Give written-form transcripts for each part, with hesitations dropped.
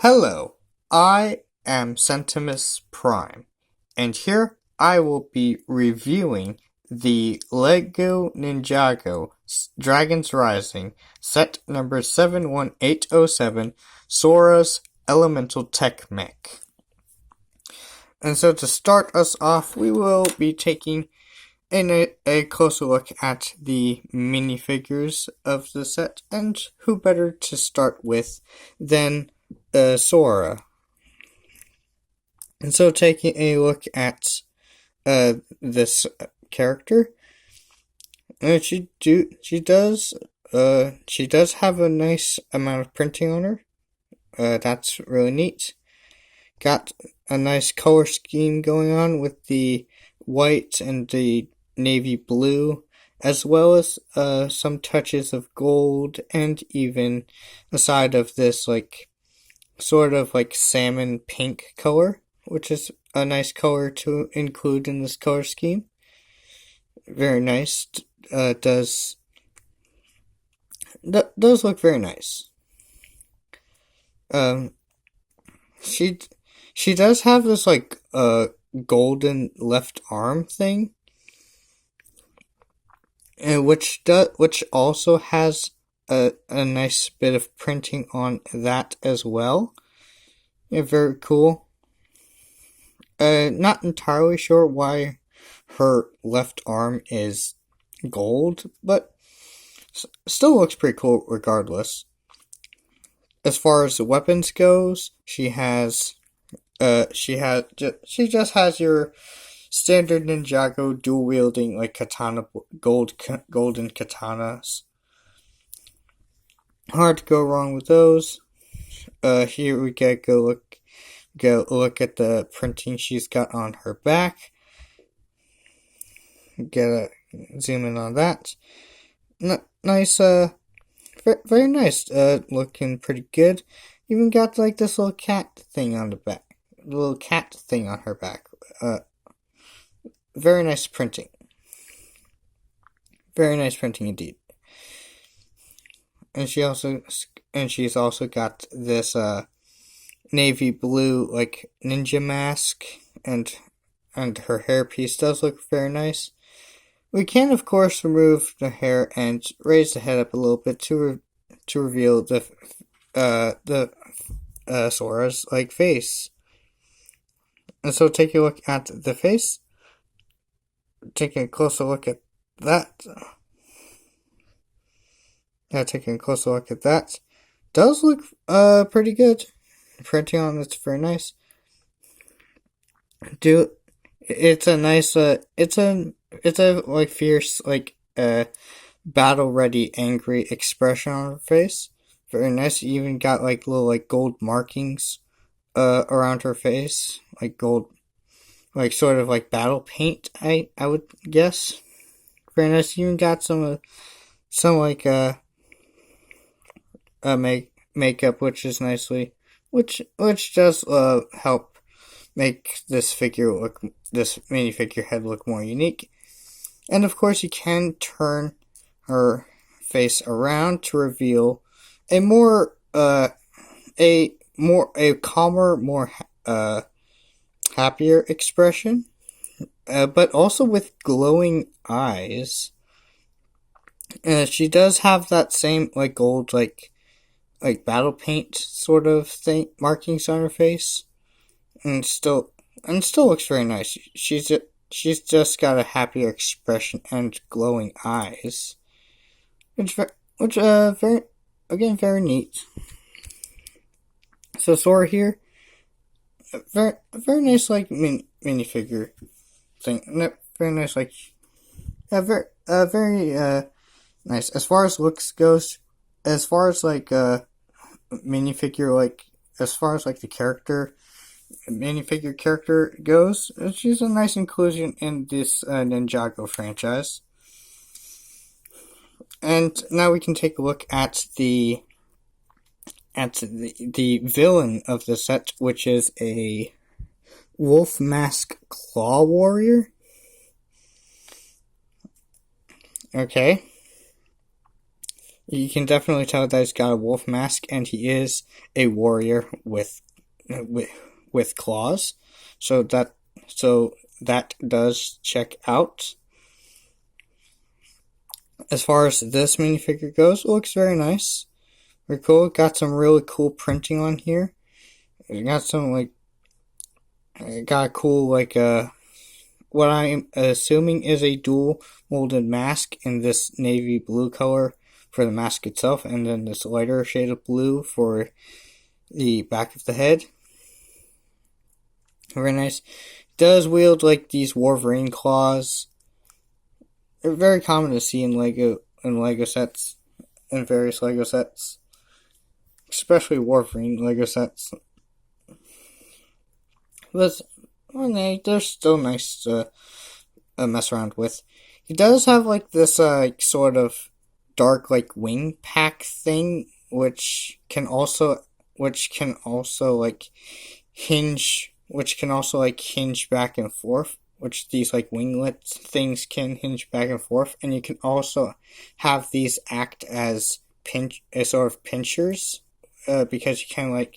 Hello, I am Centimus Prime, and here I will be reviewing the LEGO Ninjago Dragons Rising set number 71807, Sora's Elemental Tech Mech. And so to start us off, we will be taking a closer look at the minifigures of the set, and who better to start with than Sora. And so taking a look at this character, she does have a nice amount of printing on her. That's really neat. Got a nice color scheme going on with the white and the navy blue, as well as some touches of gold, and even a side of this sort of salmon pink color, which is a nice color to include in this color scheme. Very nice. Does look very nice. She does have this golden left arm thing, and which also has a nice bit of printing on that as well. Yeah, very cool. Not entirely sure why her left arm is gold, but still looks pretty cool regardless. As far as the weapons goes, she just has your standard Ninjago dual wielding katana, golden katanas. Hard to go wrong with those. Here we go look at the printing she's got on her back. Zoom in on that. Nice, very nice. Looking pretty good. Even got this little cat thing on the back. Little cat thing on her back. Very nice printing. Very nice printing indeed. And she's also got this navy blue ninja mask, and her hairpiece does look very nice. We can of course remove the hair and raise the head up a little bit to reveal the Sora's face. And so take a look at the face. Taking a closer look at that. Taking a closer look at that. Does look pretty good. Printing on it's very nice. It's a nice it's a fierce battle ready angry expression on her face. Very nice. You even got little gold markings around her face, gold, sort of battle paint, I would guess. Very nice. You even got some makeup, which is nicely, which does help make this minifigure head look more unique. And of course, you can turn her face around to reveal a calmer, more happier expression, but also with glowing eyes. She does have that same gold battle paint sort of thing markings on her face, and still looks very nice. She's just got a happier expression and glowing eyes, which very neat. So Sora here, very nice minifigure thing. Very nice very nice. As far as looks goes, as far as minifigure as far as the character minifigure character goes, she's a nice inclusion in this Ninjago franchise. And now we can take a look at the villain of the set, which is a wolf mask claw warrior. Okay. You can definitely tell that he's got a wolf mask, and he is a warrior with claws. So that does check out. As far as this minifigure goes, it looks very nice. Very cool. Got some really cool printing on here. It got some got a cool what I'm assuming is a dual molded mask in this navy blue color for the mask itself, and then this lighter shade of blue for the back of the head. Very nice. It does wield these Wolverine claws. They're very common to see in Lego sets, in various Lego sets, especially Wolverine Lego sets. But they're still nice to mess around with. He does have this sort of dark wing pack thing, which can also hinge back and forth. Which these winglet things can hinge back and forth, and you can also have these act as sort of pinchers, because you can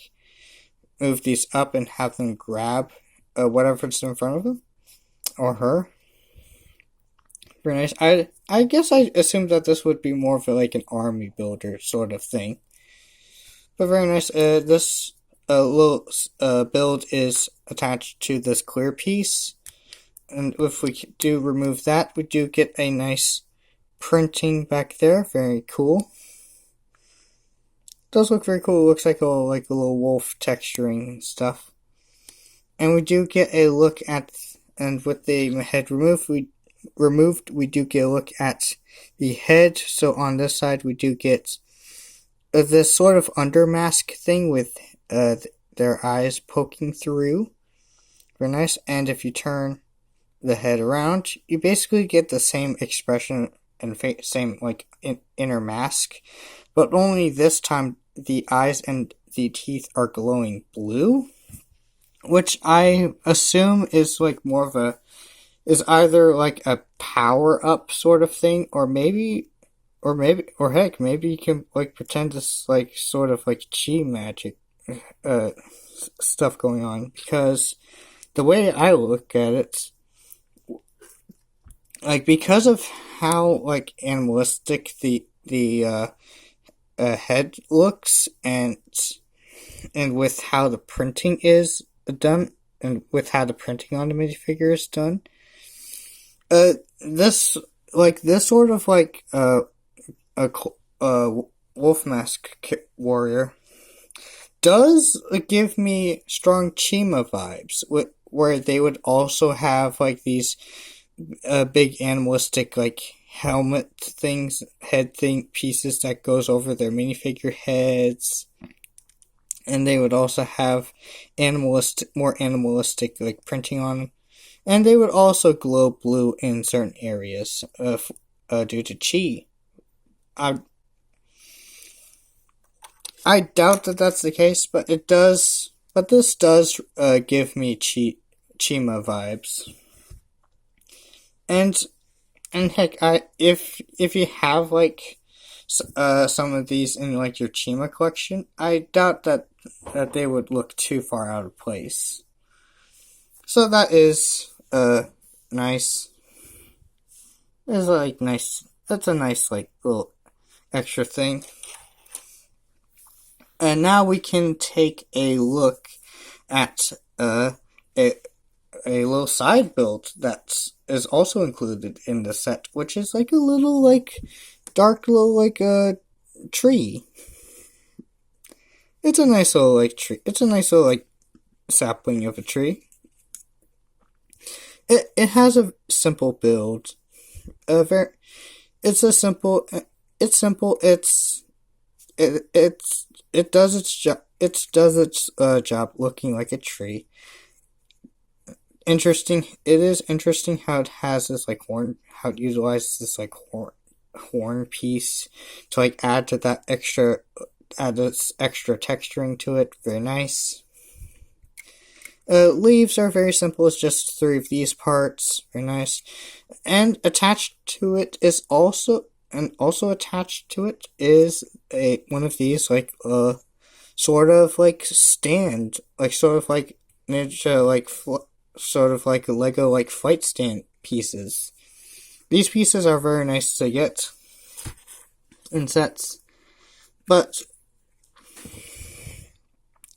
move these up and have them grab whatever's in front of them or her. Very nice. I guess I assumed that this would be more of an army builder sort of thing, but very nice. This little build is attached to this clear piece. And if we do remove that, we do get a nice printing back there. Very cool. It does look very cool. It looks like a little wolf texturing stuff. And we do get a look at, and with the head removed, we do get a look at the head. So on this side, we do get this sort of under mask thing with their eyes poking through. Very nice. And if you turn the head around, you basically get the same expression and same inner mask, but only this time the eyes and the teeth are glowing blue, which I assume is more of is either a power up sort of thing, or heck, maybe you can pretend this sort of chi magic stuff going on, because the way I look at it, because of how animalistic the head looks, and with how the printing is done, and with how the printing on the minifigure is done, this sort of a wolf mask warrior does give me strong Chima vibes, where they would also have these big animalistic helmet things, head thing pieces that goes over their minifigure heads, and they would also have more animalistic printing on them, and they would also glow blue in certain areas due to chi. I doubt that that's the case, but this does give me Chima vibes. And heck, if you have some of these in your Chima collection, I doubt that they would look too far out of place. So that is nice. It's nice. That's a nice little extra thing. And now we can take a look at a little side build that is also included in the set, which is a little dark little tree. It's a nice little tree. It's a nice little sapling of a tree. It has a simple build. It's simple. It does its job. It does its job looking like a tree. Interesting. It is interesting how it has this horn. How it utilizes this horn piece to add to that extra. Add this extra texturing to it. Very nice. Leaves are very simple. It's just 3 of these parts. Very nice. And attached to it is also and also attached to it is one of these like sort of like stand, like sort of like ninja like sort of like a Lego like fight stand pieces. These pieces are very nice to get in sets, but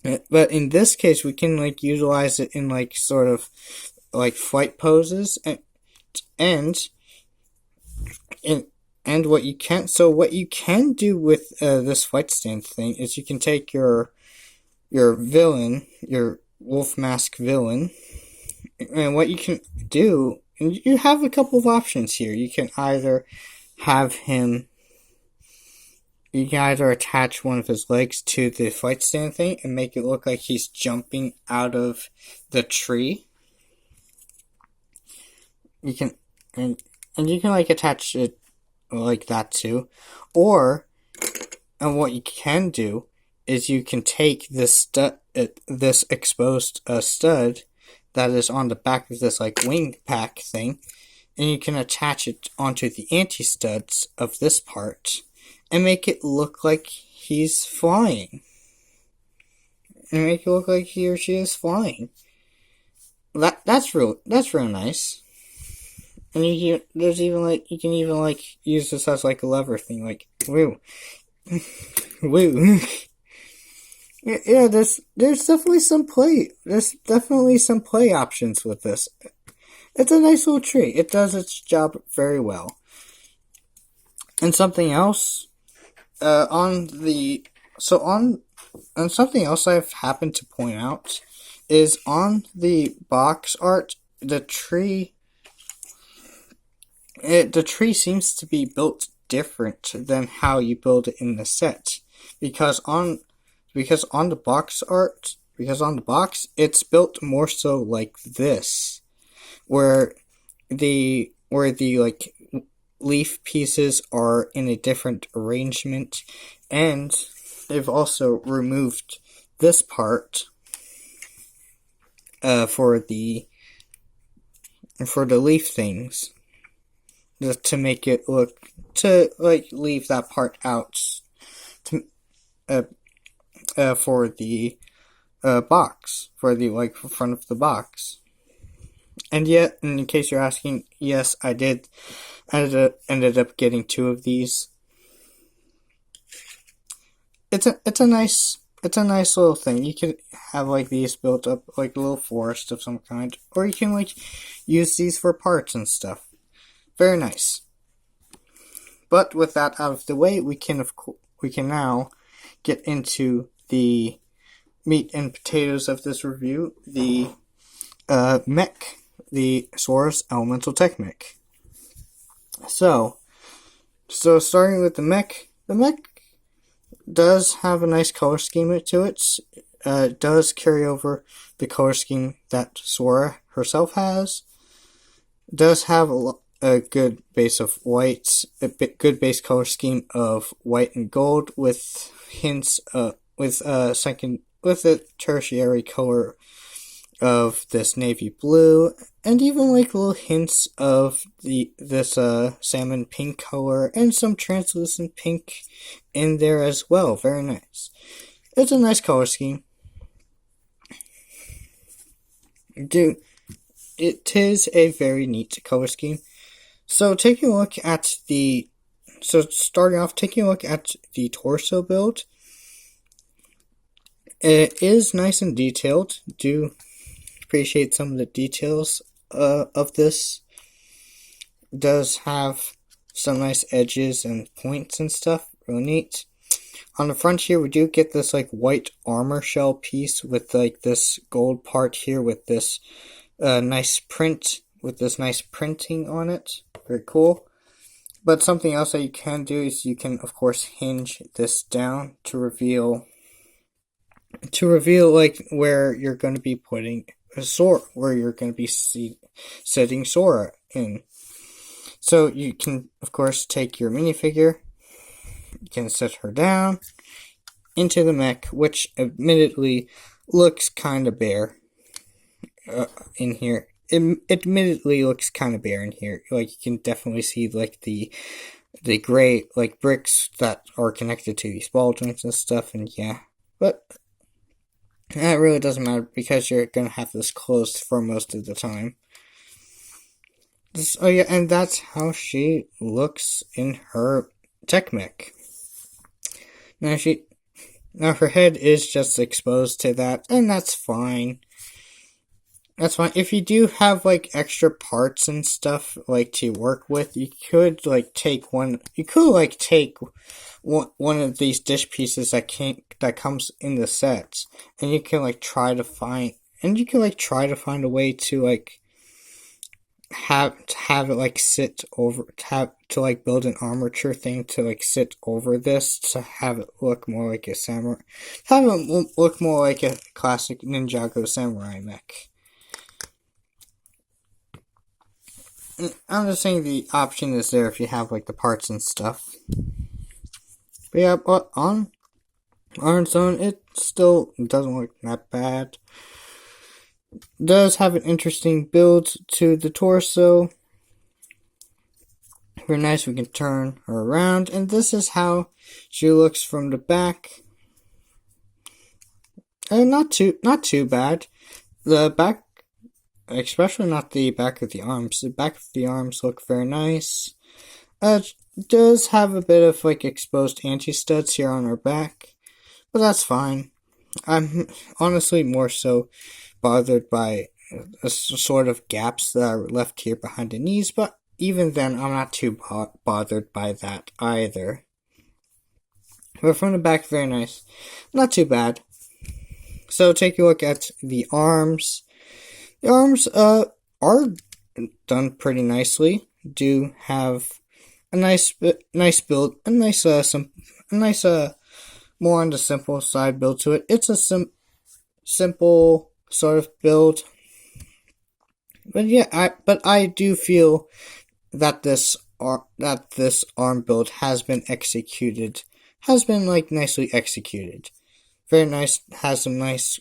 in this case we can like utilize it in like sort of like fight poses and what you can do with this fight stand thing is you can take your villain, your wolf mask villain, and what you can do, and you have a couple of options here. You can either attach one of his legs to the fight stand thing and make it look like he's jumping out of the tree. You can and you can like attach it like that too, and what you can do is you can take this this exposed stud that is on the back of this like wing pack thing, and you can attach it onto the anti-studs of this part and make it look like he's flying. And make it look like he or she is flying. That's real nice. And you can even like use this as like a lever thing, like woo. Woo. Yeah, there's definitely some play. There's definitely some play options with this. It's a nice little tree. It does its job very well. And something else, something else I've happened to point out is on the box art, the tree seems to be built different than how you build it in the set, because on the box art, it's built more so like this, where the like leaf pieces are in a different arrangement, and they've also removed this part for the leaf things, just to make it look, to like leave that part out to for the box, for the like front of the box. And yet, in case you're asking, yes, I did ended up getting 2 of these. It's a nice little thing. You can have like these built up like a little forest of some kind, or you can like use these for parts and stuff. Very nice. But with that out of the way, we can now get into the meat and potatoes of this review, the Mech, the Sora's Elemental Tech Mech. So starting with the Mech does have a nice color scheme to it. It does carry over the color scheme that Sora herself has. It does have a good base of white, good base color scheme of white and gold, with hints, with a tertiary color of this navy blue, and even like little hints of this salmon pink color, and some translucent pink in there as well. Very nice. It's a nice color scheme. It is a very neat color scheme. So starting off, taking a look at the torso build, it is nice and detailed. Do appreciate some of the details of this. It does have some nice edges and points and stuff. Really neat. On the front here, we do get this like white armor shell piece with like this gold part here with this nice print, with this nice printing on it. Very cool. But something else that you can do is you can, of course, hinge this down to reveal like where you're going to be putting Sora, where you're going to be setting Sora in. So you can, of course, take your minifigure, you can set her down into the mech, which admittedly looks kind of bare in here. It admittedly looks kind of bare in here. Like, you can definitely see like the the gray like bricks that are connected to these ball joints and stuff, and yeah. But that really doesn't matter because you're gonna have this closed for most of the time. Oh yeah, and that's how she looks in her tech mech. Now her head is just exposed to that, and that's fine. That's fine. If you do have like extra parts and stuff like to work with, you could like take one. You could like take one of these dish pieces that comes in the sets, and you can like try to find a way to like have it like sit over to like build an armature thing to like sit over this to have it look more like a samurai, have it look more like a classic Ninjago samurai mech. I'm just saying the option is there if you have like the parts and stuff. But yeah, but on its own, it still doesn't look that bad. Does have an interesting build to the torso. Very nice. We can turn her around, and this is how she looks from the back. Not too bad. The back, especially not the back of the arms. The back of the arms look very nice. Does have a bit of like exposed anti-studs here on her back, but that's fine. I'm honestly more so bothered by a sort of gaps that are left here behind the knees, but even then, I'm not too bothered by that either. But from the back, very nice. Not too bad. So take a look at the arms. The arms are done pretty nicely. Do have a nice build, a nice more on the simple side build to it. It's a simple sort of build. But yeah, I do feel that this arm build has been like nicely executed. Very nice, has some nice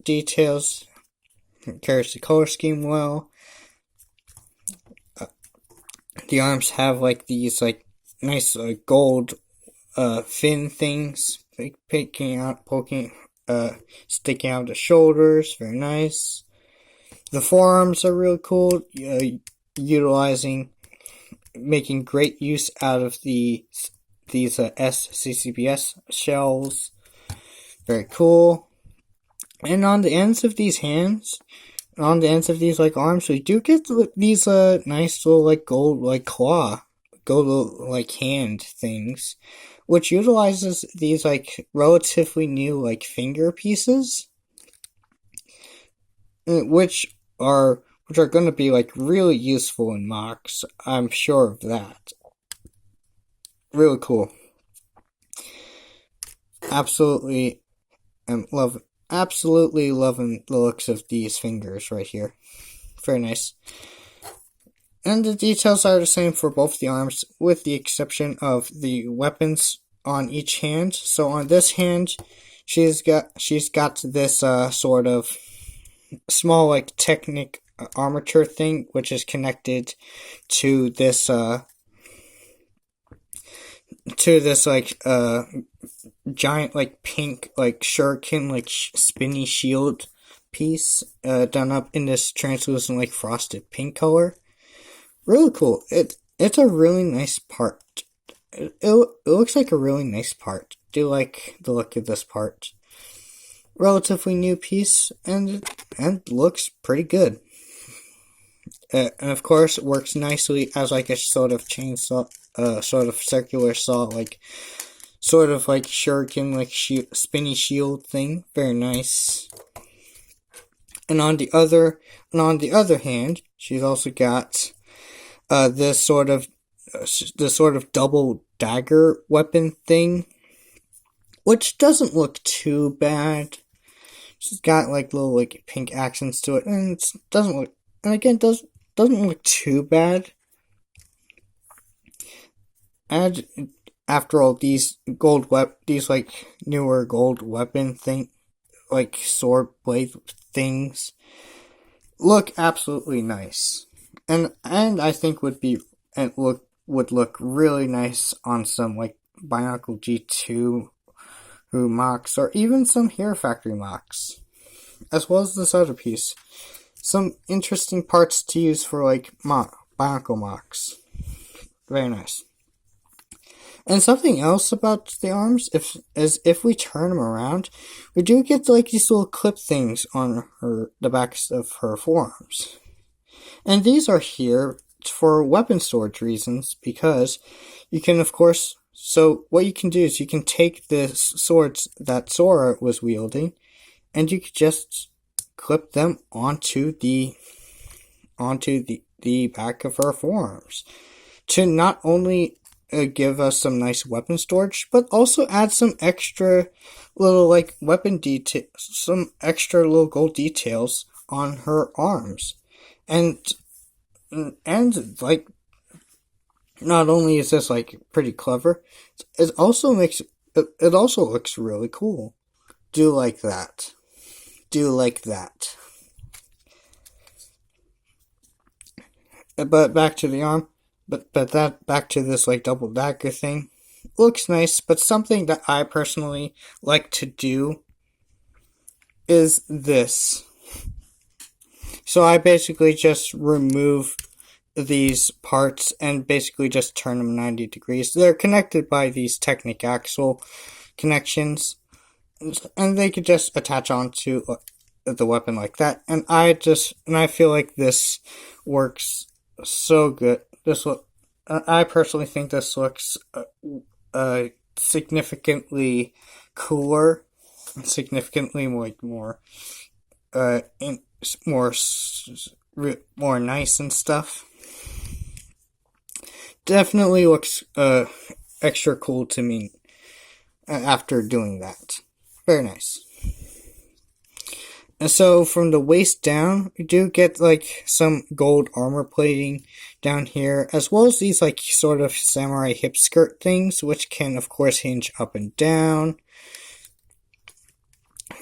details. Carries the color scheme well. The arms have like these like nice gold fin things sticking out the shoulders. Very nice. The forearms are really cool, making great use out of these SCCBS shells. Very cool. And on the ends of these like arms, we do get these nice little like gold like like hand things, which utilizes these like relatively new like finger pieces, which are going to be like really useful in mocks. I'm sure of that. Really cool. Absolutely loving the looks of these fingers right here. Very nice. And the details are the same for both the arms, with the exception of the weapons on each hand. So on this hand, she's got this sort of small like Technic armature thing, which is connected to this like giant like pink like shuriken like spinny shield piece done up in this translucent like frosted pink color. Really cool. It's a really nice part. It looks like a really nice part. Do like the look of this part. Relatively new piece and looks pretty good. And of course, it works nicely as like a sort of chainsaw, sort of circular saw, like sort of like shuriken, like spinny shield thing. Very nice. And on the other hand, she's also got this sort of double dagger weapon thing, which doesn't look too bad. She's got like little like pink accents to it, and it doesn't look too bad. And after all, these like newer gold weapon thing, like sword blade things, look absolutely nice, and I think would would look really nice on some like Bionicle G2 mocks, or even some Hero Factory mocks, as well as this other piece. Some interesting parts to use for like Bionicle mocks. Very nice. And something else about the arms, if we turn them around, we do get like these little clip things on the backs of her forearms. And these are here for weapon storage reasons, because you can, of course, so what you can do is you can take the swords that Sora was wielding, and you could just clip them onto the back of her forearms to not only give us some nice weapon storage, but also add some extra little like weapon detail, some extra little gold details on her arms, and like, not only is this like pretty clever, it also looks really cool. Do like that. But back to the arm. But that back to this like double dagger thing. Looks nice, but something that I personally like to do is this. So I basically just remove these parts and basically just turn them 90 degrees. They're connected by these Technic axle connections, and they could just attach onto the weapon like that. And I feel like this works so good. I personally think this looks significantly cooler, significantly more nice and stuff. Definitely looks extra cool to me after doing that. Very nice. And so from the waist down, we do get like some gold armor plating down here, as well as these like sort of samurai hip skirt things, which can of course hinge up and down.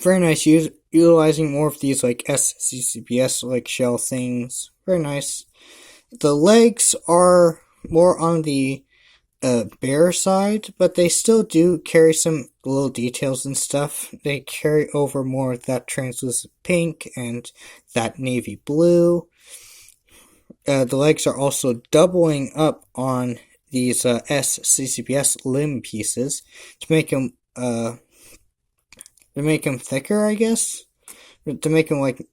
Very nice, utilizing more of these like SCCBS like shell things. Very nice. The legs are more on the bare side, but they still do carry some little details and stuff. They carry over more of that translucent pink and that navy blue. The legs are also doubling up on these SCCBS limb pieces to make them thicker, I guess. To make them like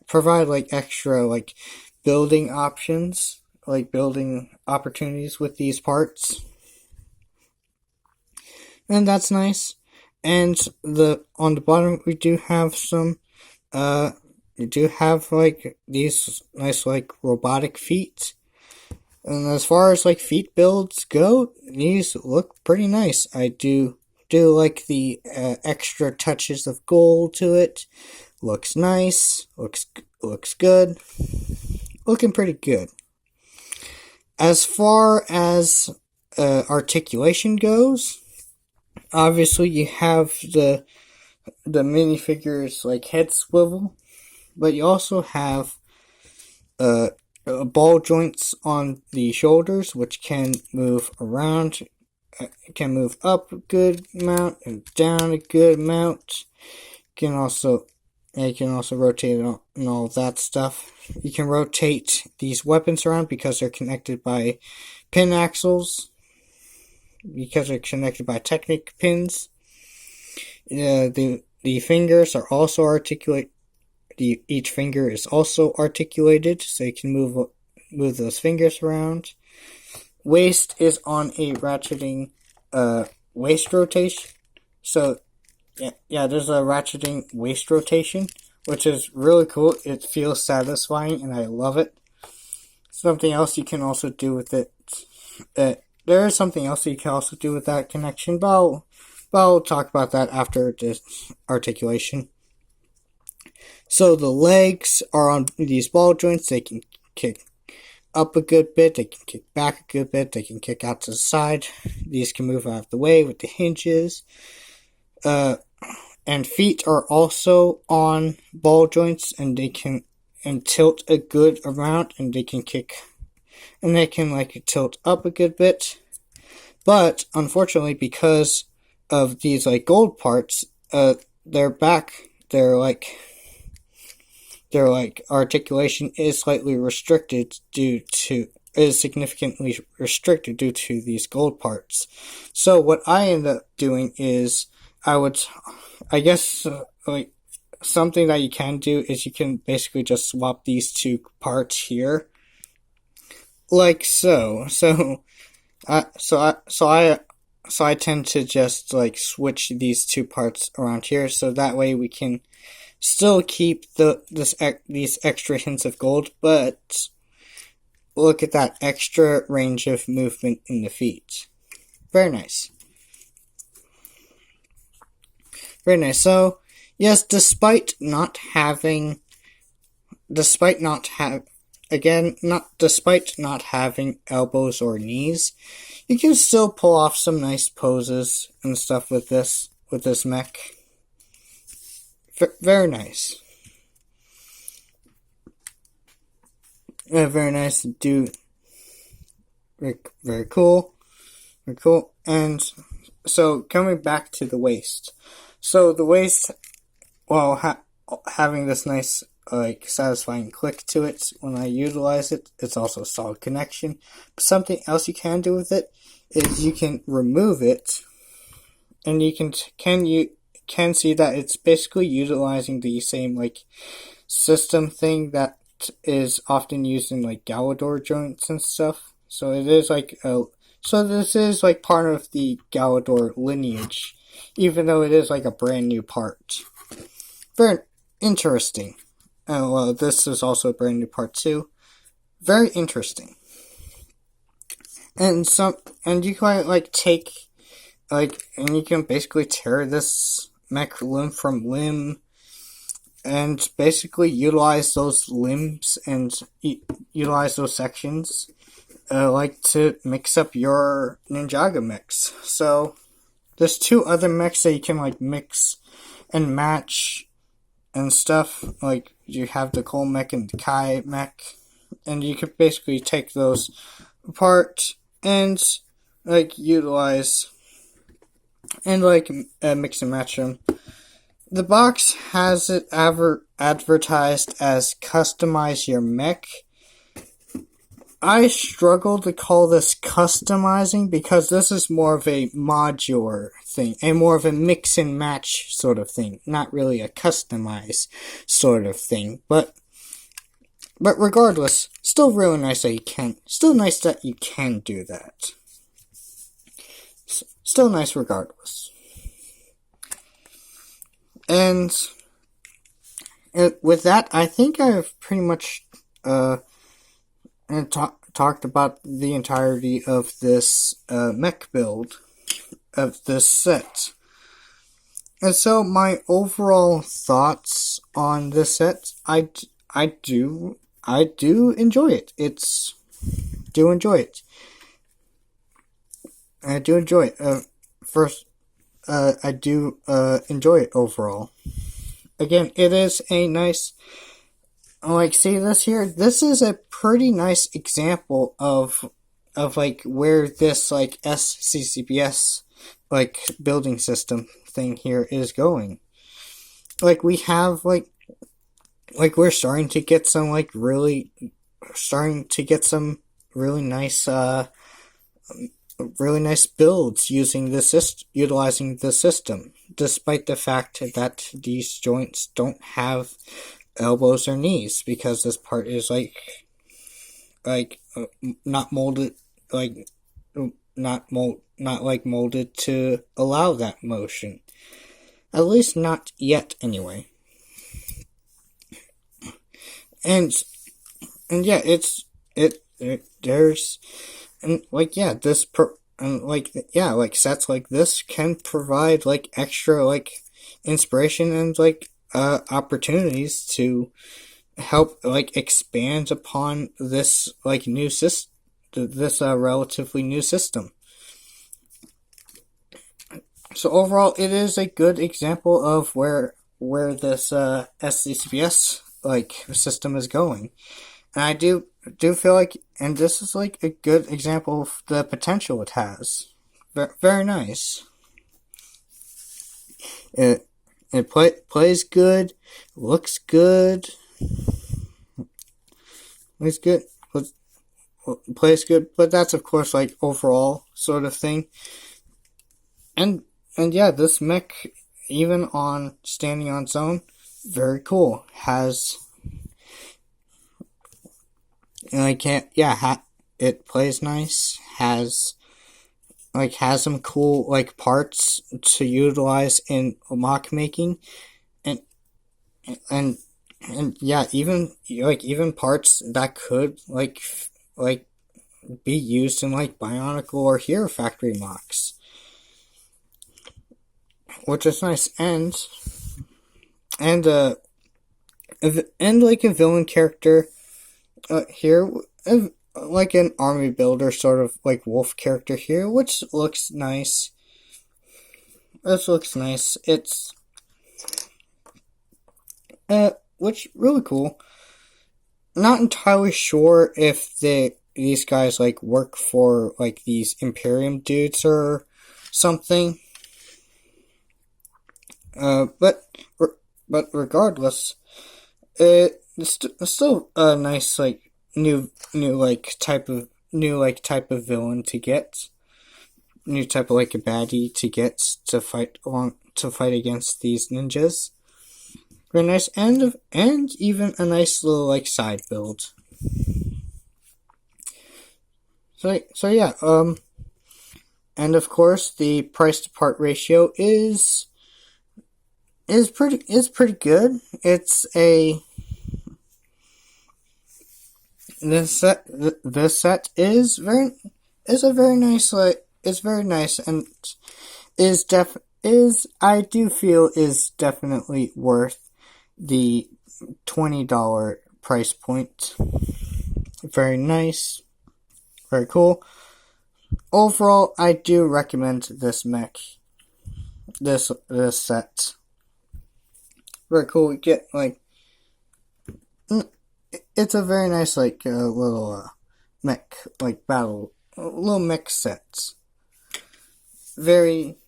provide like extra like building options, like building opportunities with these parts. And that's nice. And on the bottom we do have some like these nice like robotic feet. And as far as like feet builds go, these look pretty nice. I do like the extra touches of gold to it. Looks nice. Looks good. Looking pretty good. As far as articulation goes, obviously you have the minifigure's like head swivel, but you also have ball joints on the shoulders, which can move around. Can move up a good amount and down a good amount. You can also rotate it and all that stuff. You can rotate these weapons around because they're connected by pin axles. Because they're connected by Technic pins. The fingers are also articulated. Each finger is also articulated, so you can move those fingers around. Waist is on a ratcheting waist rotation. So yeah, there's a ratcheting waist rotation, which is really cool. It feels satisfying, and I love it. Something else you can also do with it. There is something else you can also do with that connection, but I'll talk about that after this articulation. So the legs are on these ball joints. They can kick up a good bit, they can kick back a good bit, they can kick out to the side. These can move out of the way with the hinges. And feet are also on ball joints, and they can tilt a good amount, and they can kick and they can like tilt up a good bit. But unfortunately, because of these like gold parts, their articulation is slightly restricted is significantly restricted due to these gold parts. So what I end up doing is I guess something that you can do is you can basically just swap these two parts here, like so. So I tend to just like switch these two parts around here, so that way we can still keep these extra hints of gold, but look at that extra range of movement in the feet. Very nice. Very nice. So, yes, despite not having elbows or knees, you can still pull off some nice poses and stuff with this mech. Very nice. Very nice. Very cool. Very cool. And so coming back to the waist. So the waist, well, having this nice like satisfying click to it when I utilize it, it's also a solid connection. But something else you can do with it is you can remove it, and you can see that it's basically utilizing the same like system thing that is often used in like Galador joints and stuff. So it is like so this is like part of the Galador lineage, even though it is like a brand new part. Very interesting. Well, this is also a brand new part too. Very interesting. And you can like take and you can basically tear this mech limb from limb, and basically utilize those limbs and utilize those sections, to mix up your Ninjago mechs. So there's two other mechs that you can like mix and match and stuff. Like you have the Cole mech and the Kai mech, and you could basically take those apart and like utilize and like mix and match them. The box has it advertised as customize your mech. I struggle to call this customizing because this is more of a modular thing and more of a mix and match sort of thing, not really a customize sort of thing. But regardless, still really nice that you can. Still nice that you can do that. Still nice regardless. And with that, I think I've pretty much talked about the entirety of this mech build of this set. And so my overall thoughts on this set, I do enjoy it. I do enjoy it. I do enjoy it overall. Again, it is a nice, see this here? This is a pretty nice example of like where this like SCCBS like building system thing here is going. Like we have like we're starting to get some really nice builds utilizing the system, despite the fact that these joints don't have elbows or knees, because this part is not molded molded to allow that motion, at least not yet anyway. And yeah, there's and sets like this can provide like extra like inspiration and opportunities to help like expand upon this like new system, this relatively new system. So overall, it is a good example of where this SCCBS like system is going. And do feel like, and this is like a good example of the potential it has. Very nice. It plays good, looks good, plays good, plays good, but that's of course like overall sort of thing. And yeah, this mech, even on standing on its own, very cool. Has like it plays nice. Has some cool like parts to utilize in mock making, and and yeah, even parts that could like be used in like Bionicle or Hero Factory mocks, which is nice. And like a villain character here, like an army builder sort of like wolf character here, which looks nice. This looks nice. It's which really cool. Not entirely sure if these guys like work for like these Imperium dudes or something. But regardless, it's still a nice like new type of villain to get, new type of like a baddie to get to fight against these ninjas. Very nice, and even a nice little like side build. So yeah, and of course the price to part ratio is pretty good. It's this set is a very nice it's very nice, and I do feel is definitely worth the $20 price point. Very nice, very cool. Overall, I do recommend this mech, this set. Very cool. You get like, it's a very nice like little mech like battle, little mech sets. Very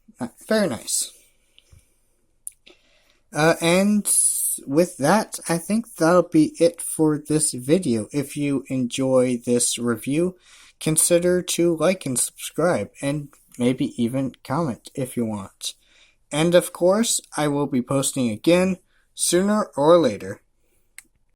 nice. And with that, I think that'll be it for this video. If you enjoy this review, consider to like and subscribe, and maybe even comment if you want. And of course, I will be posting again sooner or later.